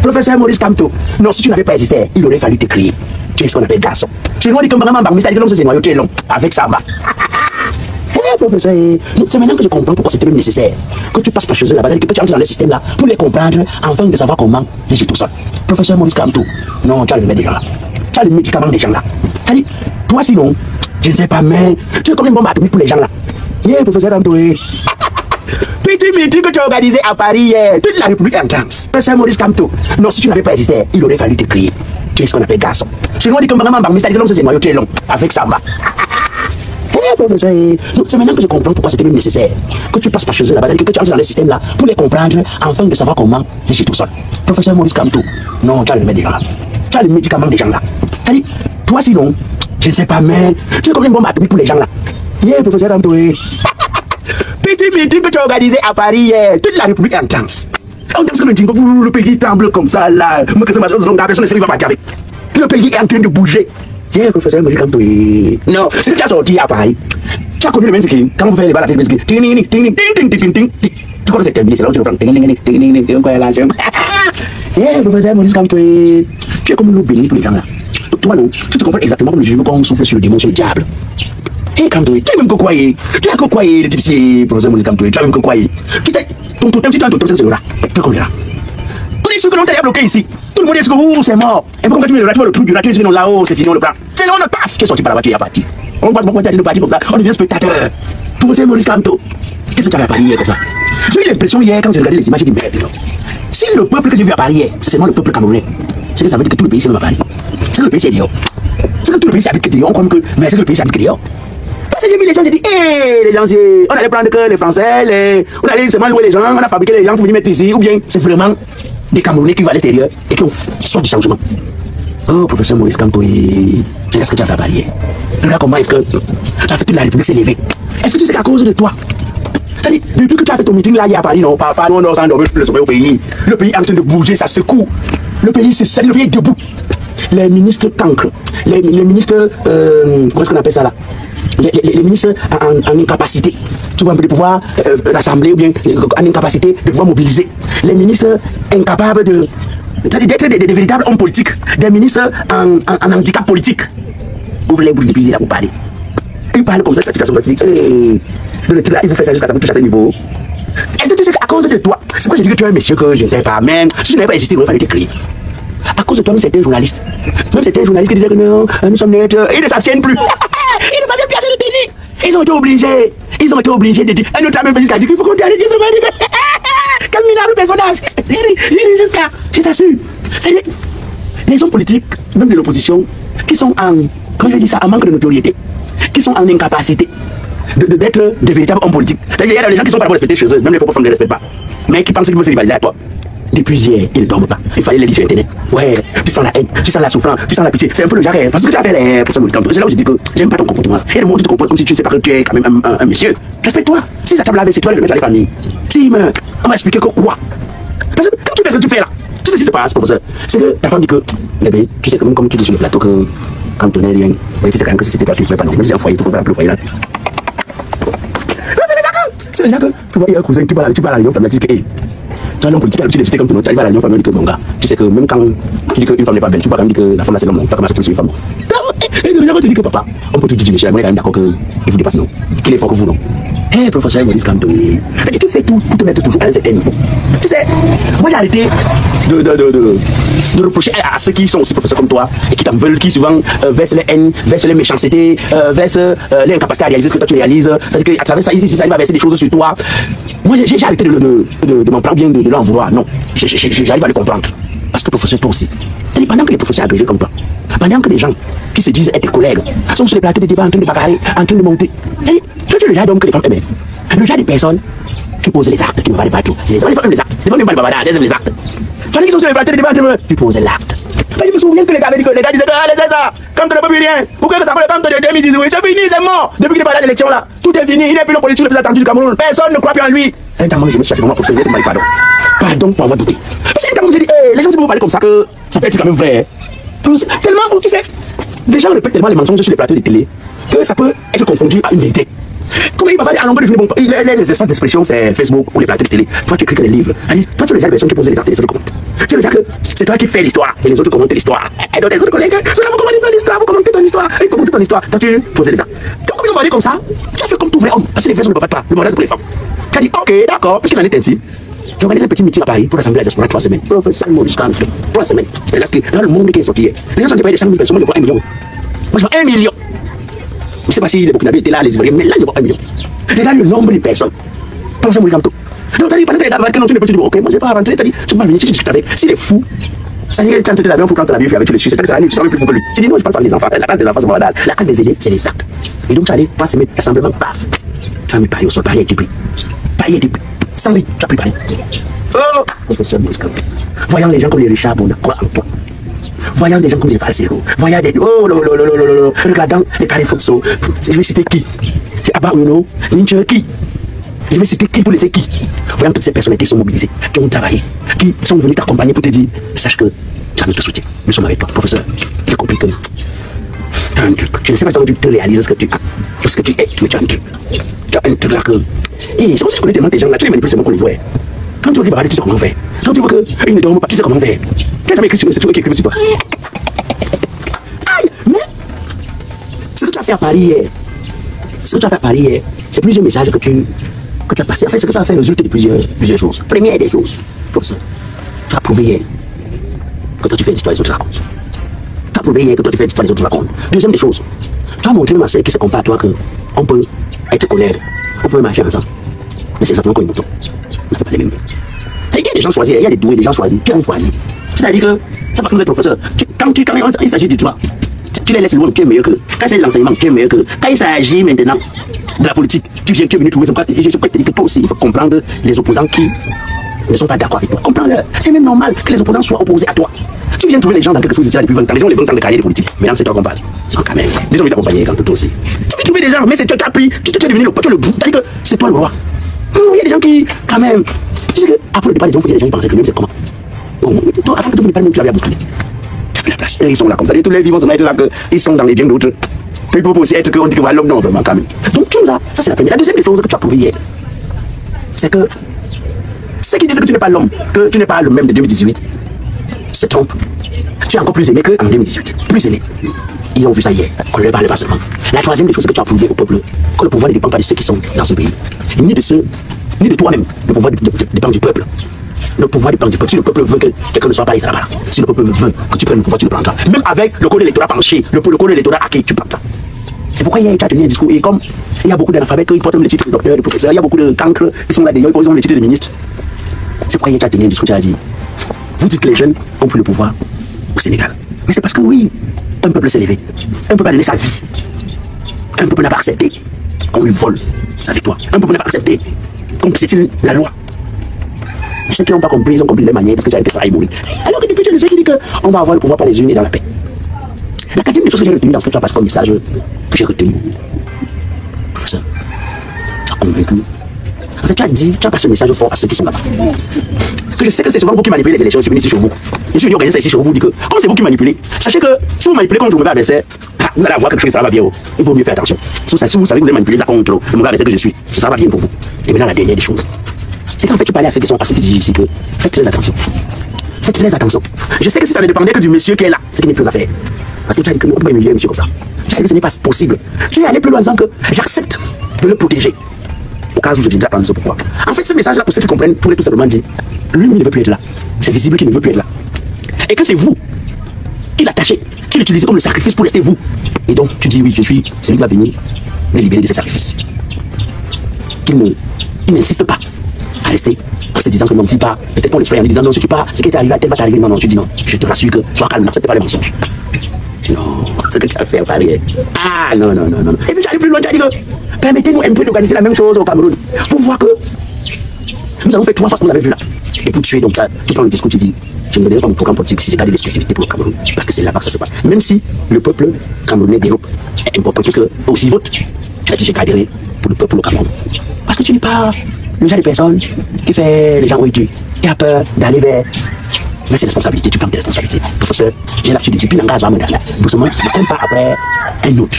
Professeur Maurice Kamto, non, si tu n'avais pas existé, il aurait fallu te crier. Tu es ce qu'on appelle garçon. Chez nous, on dit comme vraiment, mais c'est-à-dire que c'est noyau, tu es long. Avec ça, professeur, c'est maintenant que je comprends pourquoi c'était même nécessaire que tu passes par chez eux là-bas, que tu entres dans le système là pour les comprendre, afin de savoir comment les gérer tout seul. Professeur Maurice Kamto, non, tu as le remède des gens là. Tu as le médicament des gens là. C'est-à-dire, toi sinon, je ne sais pas, mais tu es comme une bombe atomique pour les gens là. Professeur Kamto, petit meeting que tu as organisé à Paris hier, toute la République est en transe. Professeur Maurice Kamto, non, si tu n'avais pas existé, il aurait fallu te crier. Tu es ce qu'on appelle garçon. Chez nous, on dit comme vraiment, mais c'est-à-dire que c'est noyau, tu es long. Avec ça, professeur, c'est maintenant que je comprends pourquoi c'était même nécessaire que tu passes par chez eux là-bas, que tu entres dans le système là pour les comprendre, afin de savoir comment les gérer tout seul. Professeur Maurice Kamto, non, tu as le remède des gens là. Tu as le médicament des gens là. C'est-à-dire, toi sinon, je ne sais pas, mais tu es comme une bombe atomique pour les gens là. Professeur Kamto, petit meeting que tu as organisé à Paris hier, toute la République est en transe. On dirait que le pays tremble comme ça là. Moi, que c'est ma chose, donc personne ne va pas avec. Le pays est en train de bouger. Professeur Maurice Kamto, non, c'est que tu as sorti à Paris. Tu as connu le Mexicain, quand vous faites les balles à faire le Mexicain, tu connais cette terminée, c'est là où tu reprends. Professeur Maurice Kamto, tu es comme une loup bénie pour les gens là. Toi non, tu te comprends exactement comme le jumeau quand on souffle sur le démon, sur le diable. Kamto, tu es même cocoyer. Tu as cocoyer le type, professeur Maurice Kamto, tu as même cocoyer. Ton totem, si tu as un totem, c'est le rat. Tu es comme le rat. Tous les ceux que l'on t'a bloqué ici, tout le monde dit que c'est mort. Et pourquoi tu mets le rat, tu vois le truc du rat, tu dis non là-haut, c'est fini, on le prend. C'est là on le paf, qui est sorti par la voiture, il est parti. On passe beaucoup de temps de partir comme ça, on devient spectateur. Professeur Maurice Kamto, qu'est-ce que tu avais à Paris hier comme ça? J'ai eu l'impression hier, quand j'ai regardé les images, j'ai dit merde. Si le peuple que j'ai vu à Paris hier, c'est seulement le peuple camerounais, c'est que ça veut dire que tout le pays c'est même à Paris. C'est que le pays c'est dehors. C'est que tout le pays s'habite que dehors, on croit que, mais c'est que le pays s'habite que dehors. Parce que j'ai vu les gens, j'ai dit, les gens, on allait prendre que les Français, on allait seulement louer les gens, on a fabriqué les gens pour venir mettre ici, ou bien c'est vraiment des Camerounais qui vont à l'extérieur et qui sortent du changement. Oh, professeur Maurice Kamto, qu'est-ce que tu as fait à Paris? Regarde comment est-ce que tu as fait toute la République s'élever. Est-ce que tu sais qu'à cause de toi? C'est-à-dire, depuis que tu as fait ton meeting là, il y a à Paris, non, pas nous, on s'en dormir le sommeil au pays. Le pays est en train de bouger, ça secoue. Le pays, le pays est debout. Les ministres cancres, les ministres, comment est-ce qu'on appelle ça là? Les ministres en incapacité, tu vois, de pouvoir rassembler ou bien en incapacité de pouvoir mobiliser. Les ministres incapables d'être des véritables hommes politiques, des ministres en handicap politique. Ouvre les bouches depuis là pour parler. Il parle comme ça, tu as dit, le truc là, il vous fait ça jusqu'à ce que tu touches à ce niveau. Est-ce que tu sais qu'à cause de toi, c'est pourquoi je dis que tu es un monsieur que je ne sais pas, même si tu n'avais pas existé, il aurait fallu t'écrire. À cause de toi, même certains journalistes, qui disaient que non, nous sommes neutres, ils ne s'abstiennent plus. Ils ne peuvent plus assez de tenir. Ils ont été obligés de dire, un autre a même fait jusqu'à dire qu'il faut qu'on t'arrête, quel minable personnage. Je t'assure. C'est les hommes politiques, même de l'opposition, qui sont quand je dis ça, en manque de notoriété, qui sont en incapacité d'être des véritables hommes politiques. C'est-à-dire, il y a des gens qui sont pas respectés chez eux, même les propres femmes ne les respectent pas, mais qui pensent qu'ils vont se rivaliser à toi. Depuis hier, ils ne dorment pas. Il fallait les lire sur internet. Ouais, tu sens la haine, tu sens la souffrance, tu sens la pitié. C'est un peu le genre, parce que tu as fait pour ce Maurice Kamto. C'est là où je dis que j'aime pas ton comportement. Et le moment où tu te comportes comme si tu ne sais pas que tu es quand même un monsieur. Respecte-toi. Si ça table avec, c'est toi le mettre à la famille. Si, mais on va expliquer que quoi? Parce que quand tu fais ce que tu fais là, tu sais ce qui se passe, professeur. C'est que ta femme dit que, bébé, tu sais quand même comme tu dis sur le plateau que quand tu n'es rien, tu sais quand même que si c'était toi, tu ne serais pas non. Même si c'est un foyer, tu peux pas appeler le foyer là. C'est déjà que tu vois, il y a un cousin, tu parles à la réunion familiale, tu dis que, tu as l'homme politique, tu dis comme tout le monde, tu arrives à la réunion familiale, tu dis que mon gars, tu sais que même quand tu dis qu'une femme n'est pas belle, tu peux quand même dire que la femme là c'est l'homme, tu vas commencer sur une femme. Et c'est déjà que tu dis que papa, on peut tout dire, monsieur, on est quand même d'accord qu'il vous dépasse non, qu'il est fort que vous non. Hé, professeur Maurice Kamto, tu fais tout pour te mettre toujours à un certain niveau. Tu sais, moi j'ai arrêté de reprocher à ceux qui sont aussi professeurs comme toi et qui t'en veulent, qui souvent versent les haines, versent les méchancetés, versent l'incapacité à réaliser ce que toi tu réalises. C'est-à-dire qu'à travers ça, ils arrivent à verser des choses sur toi. Moi j'ai arrêté de m'en prendre bien, de l'en vouloir. Non, j'arrive à le comprendre. Parce que professeur, toi aussi. C'est-à-dire pendant que les professeurs agrégés comme toi, pendant que les gens qui se disent être tes collègues sont sur les plateaux de débat en train de bagarrer, en train de monter. C'est-à-dire, toi tu es le genre d'homme que les femmes aimaient. Le genre de personnes qui posent les actes, qui ne valent pas tout. C'est les femmes qui aiment les actes. Les femmes n'aiment pas le babadage, elles aiment les actes. Tandis qu'ils sont sur les plateaux de débat, tu poses l'acte. Je me souviens que les gars avaient dit que les gars disaient que c'est ça, quand tu n'as pas vu rien, pourquoi que ça fait le temps de 2018, c'est fini, c'est mort. Depuis qu'il est pas là l'élection là, tout est fini, il n'est plus le politique le plus attendu du Cameroun, personne ne croit plus en lui. Un temps, je me suis cherché vraiment pour se dire, pardon. Pardon pour avoir douté. Parce que quand je dis, les gens, si vous parlez comme ça, que ça peut être quand même vrai. Tellement, tu sais, les gens répètent tellement les mensonges sur les plateaux de télé que ça peut être confondu à une vérité. Comment il va faire à longueur de journée? Bon, les espaces d'expression, c'est Facebook ou les plateaux de télé. Toi, tu écris que des livres. Toi, tu es déjà la personne qui pose les actes et les autres commentent. Tu es déjà que c'est toi qui fais l'histoire et les autres commentent l'histoire. Et donc, les autres collègues, cela vous commentez ton histoire, vous commentez ton histoire, et commenter ton histoire. Toi, tu poses les actes. Donc, comme ils ont parlé comme ça, tu as fait comme tout vrai homme. Parce que les femmes ne peuvent pas. Le bordel, c'est pour les femmes. Tu as dit, ok, d'accord, parce qu'il en est ainsi. J'ai organisé un petit meeting à Paris pour rassembler la diaspora 3 semaines. Professeur Maurice Kamto, 3 semaines. Et là, le monde qui est sorti hier. Les gens sont payés des 5 000 personnes, moi je vois 1 million. Moi je vois 1 million. Je ne sais pas si les Burkinabés étaient là, les Ivoiriens, mais là je vois 1 million. Regarde le nombre de personnes. Professeur Maurice Kamto. Donc t'as dit, pendant que les dames quand tu ne peux pas dire, ok, moi je vais pas rentrer, t'as dit, tu vas venir, si tu discutes avec, s'il est fou. Ça y est, quand tu es l'avion, il faut prendre ton avion, avec tu le suis, c'est que ça va, tu sens plus fou que lui. Tu dis non, je parle pas des enfants, la carte des enfants c'est mon adage, la carte des aînés, c'est les actes. Et donc tu allais, 3 semaines, rassemblement, paf. Tu as mis Paris au sol, Paris est dépris. Paris est dépris. Sans lui, tu as pris Paris. Oh, professeur Maurice Kamto. Voyant les gens comme les Richard, on a quoi en toi? Voyant des gens comme les Valzero, voyant des. Oh, regardant les carrés Foxo. Je vais citer qui? C'est Abba Uno, Ninja qui? Je vais citer qui pour laisser qui? Voyant toutes ces personnes qui sont mobilisées, qui ont travaillé, qui sont venues t'accompagner pour te dire, sache que tu as notre soutien. Nous sommes avec toi, professeur. J'ai compris que tu as un truc. Je ne sais pas si tu te réalises ce que tu as, ce que tu es, mais tu as un truc. Tu as un truc là que. Et c'est comme si je connais tellement des gens là, tu les manipules seulement qu'on les voit. Quand tu veux qu'ils tu sais comment faire. Quand tu vois qu'ils ne dorment pas, tu sais comment faire. Tu n'as jamais écrit sur eux, c'est toi qui écris sur toi. Aïe, mais ce que tu as fait à Paris hier, c'est plusieurs messages que tu as passés. En fait, ce que tu as fait résulte de plusieurs choses. Première des choses, professeur, tu as prouvé hier que toi tu fais l'histoire, les autres racontent. Tu as prouvé hier que toi tu fais l'histoire, les autres racontent. Deuxième des choses, tu as montré même à ceux qui se comparent à toi qu'on peut être collègues, on peut marcher ensemble. Mais c'est exactement comme une moto. On ne fait pas les mêmes. Il y a des gens choisis, il y a des doués, des gens choisis. Tu as choisi. C'est-à-dire que c'est parce que vous êtes professeur. Quand il s'agit du droit, tu les laisses loin, tu es meilleur que. Quand c'est l'enseignement, tu es meilleur que. Quand il s'agit maintenant de la politique, tu es venu trouver son cas. Et je suis prêt à te dire que toi aussi, il faut comprendre les opposants qui ne sont pas d'accord avec toi. Comprends-le. C'est même normal que les opposants soient opposés à toi. Tu viens trouver les gens dans quelque chose ici depuis 20 ans. Les gens ont les 20 ans de carrière de politique. Maintenant, c'est toi qu'on parle. Quand même. Les gens vont t'accompagner quand toi aussi. Tu peux trouver des gens, mais c'est toi qui as pris. Tu es devenu le bout. C'est-à-dire que c'est toi le roi. Il y a des gens qui, quand même. Tu sais qu'après le départ des gens, il y a des gens qui pensaient que même c'est comment. Bon, toi, avant que tu ne parles même, tu l'avais à bousculer. Tu as vu la place. Et ils sont là comme ça. Et tous les vivants se mettent là, qu'ils sont dans les biens d'autres. Puis ils peuvent aussi être qu'on dit que voilà l'homme, non, vraiment, quand même. Donc, tu nous as. Ça, c'est la première. La deuxième des choses que tu as prouvé hier, c'est que ceux qui disent que tu n'es pas l'homme, que tu n'es pas le même de 2018, se trompent. Tu es encore plus aimé qu'en 2018. Plus aimé. Ils ont vu ça hier. On ne leur parle pas seulement. La troisième des choses que tu as prouvé au peuple, que le pouvoir ne dépend pas de ceux qui sont dans ce pays, ni de ceux, ni de toi-même. Le pouvoir dépend du peuple. Le pouvoir dépend du peuple. Si le peuple veut que quelqu'un ne soit pas, il sera pas là. Si le peuple veut que tu prennes le pouvoir, tu le prendras. Même avec le code électoral penché, le code électoral acquis, tu prendras. C'est pourquoi hier tu as tenu un discours. Et comme il y a beaucoup d'analphabètes qui portent le titre de docteur, de professeur, il y a beaucoup de cancres qui sont là d'ailleurs, ils ont le titre de ministre. C'est pourquoi hier tu as tenu un discours, tu as dit, vous dites que les jeunes ont pris le pouvoir au Sénégal. Mais c'est parce que oui, un peuple s'est levé. Un peuple a donné sa vie. Un peuple n'a pas accepté qu'on lui vole sa victoire. Un peuple n'a pas accepté qu'on piétine la loi. Mais ceux qui n'ont pas compris, ils ont compris les manières parce que j'avais préparé à mourir. Alors que depuis, tu ne sais qui dit qu'on va avoir le pouvoir par les unes et dans la paix. La quatrième des choses que j'ai retenues dans ce que tu as passé comme message, que j'ai retenu, professeur, tu as convaincu. En fait, tu as dit, tu as passé le message fort à ceux qui sont là-bas. Que je sais que c'est souvent vous qui manipulez les élections ici chez vous. Je suis venu organiser ça ici chez vous, dit que, comme c'est vous qui manipulez, sachez que si vous manipulez contre le mauvais adversaire, vous allez avoir quelque chose qui sera bien haut. Il vaut mieux faire attention. Si vous savez que vous avez manipulé ça contre le mauvais adversaire que je suis, ce sera pas bien pour vous. Et maintenant, la dernière des choses, c'est qu'en fait, tu parlais à ceux qui sont assis qui disent ici que faites très attention. Faites très attention. Je sais que si ça ne dépendait que du monsieur qui est là, c'est qu'il n'est plus à faire. Parce que tu as dit que nous, on peut pas humilier un monsieur comme ça. Tu as dit que ce n'est pas possible. Tu es allé plus loin en disant que j'accepte de le protéger. Au cas où je viendrai prendre ce pouvoir. En fait, ce message-là, pour ceux qui comprennent, pourrait tout simplement dire lui, il ne veut plus être là. C'est visible qu'il ne veut plus être là. Et que c'est vous qui l'attachez, qui l'utilisez comme le sacrifice pour rester vous. Et donc, tu dis oui, je suis celui qui va venir me libérer de ce sacrifice. Il n'insiste pas à rester en se disant que non, si pas, peut-être pour les frères, en disant non, si tu pars, ce qui est arrivé à tel va t'arriver. Non, non, tu dis non, je te rassure que sois calme, n'accepte pas les mensonges. Non, ce que tu as fait en Paris. Ah, non, non, non, non. Et puis tu arrives plus loin, tu as dit que permettez-nous un peu d'organiser la même chose au Cameroun. Pour voir que nous avons fait 3 fois ce que vous avez vu là. Et pour tuer, donc tu prends le discours, tu dis, je ne me donnerai pas mon programme politique si j'ai gardé l'exclusivité pour le Cameroun. Parce que c'est là-bas que ça se passe. Même si le peuple camerounais développe un important, parce que aussi vote, tu as dit, je garderai pour le peuple au Cameroun. Parce que tu n'es pas le genre de personne qui fait les gens où tu qui a peur d'aller vers ses responsabilités, tu prends tes responsabilités. Professeur, j'ai l'habitude de dire, puis l'engagement, doucement, ne compte pas après un autre.